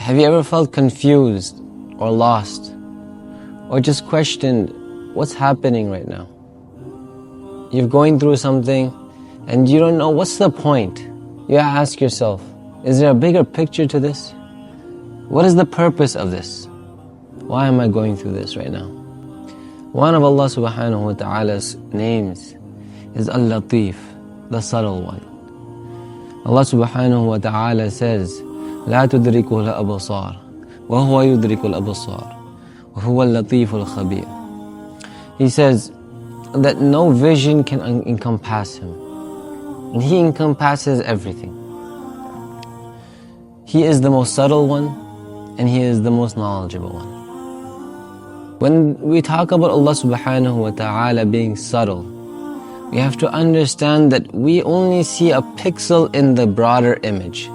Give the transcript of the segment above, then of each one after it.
Have you ever felt confused or lost or just questioned what's happening right now? You're going through something and you don't know what's the point. You ask yourself, is there a bigger picture to this? What is the purpose of this? Why am I going through this right now? One of Allah subhanahu wa ta'ala's names is Al-Latīf, the subtle one. Allah subhanahu wa ta'ala says, لا تدركه الأبصار وهو يدرك الأبصار وهو اللطيف الخبير. He says that no vision can encompass him, and He encompasses everything. He is the most subtle one, and He is the most knowledgeable one. When we talk about Allah subhanahu wa ta'ala being subtle, we have to understand that we only see a pixel in the broader image.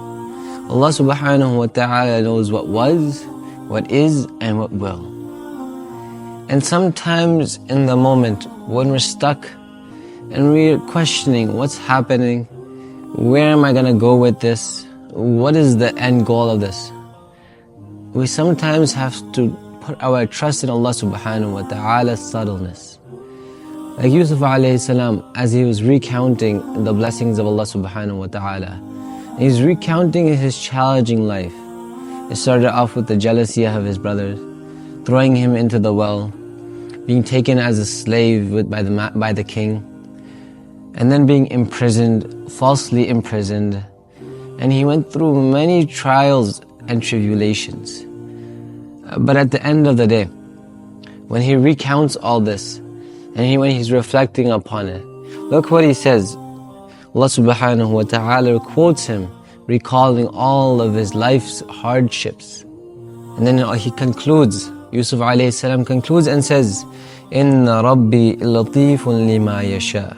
Allah subhanahu wa ta'ala knows what was, what is, and what will. And sometimes in the moment when we're stuck and we're questioning what's happening, where am I going to go with this, what is the end goal of this, we sometimes have to put our trust in Allah subhanahu wa ta'ala's subtleness. Like Yusuf alayhi salam, as he was recounting the blessings of Allah subhanahu wa ta'ala, he's recounting his challenging life. It started off with the jealousy of his brothers, throwing him into the well, being taken as a slave by the king, and then being imprisoned, falsely imprisoned. And he went through many trials and tribulations. But at the end of the day, when he recounts all this, and when he's reflecting upon it, look what he says. Allah subhanahu wa ta'ala quotes him, recalling all of his life's hardships. And then he concludes, Yusuf alayhi salam concludes and says, Inna Rabbi latifun lima yasha,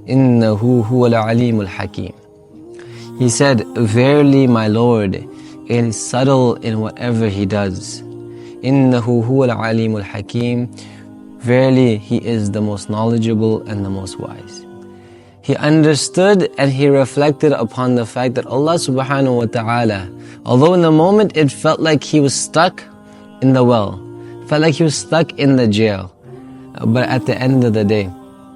innahu huwa al-alimul hakim. He said, verily my Lord is subtle in whatever He does. Innahu huwa al-alimul hakim. Verily He is the most knowledgeable and the most wise. He understood and he reflected upon the fact that Allah subhanahu wa ta'ala, although in the moment it felt like he was stuck in the well, felt like he was stuck in the jail, but at the end of the day,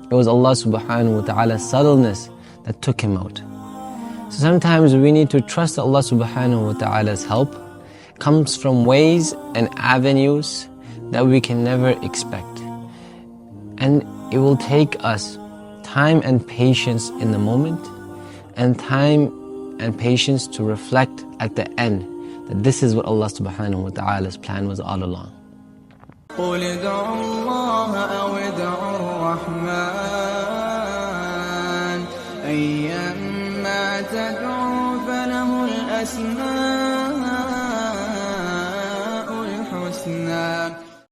it was Allah subhanahu wa ta'ala's subtleness that took him out. So sometimes we need to trust that Allah subhanahu wa ta'ala's help comes from ways and avenues that we can never expect. And it will take us time and patience in the moment, and time and patience to reflect at the end that this is what Allah subhanahu wa ta'ala's plan was all along. قل ادعوا الله أو ادعوا الرحمن أيما تدعوا فله الأسماء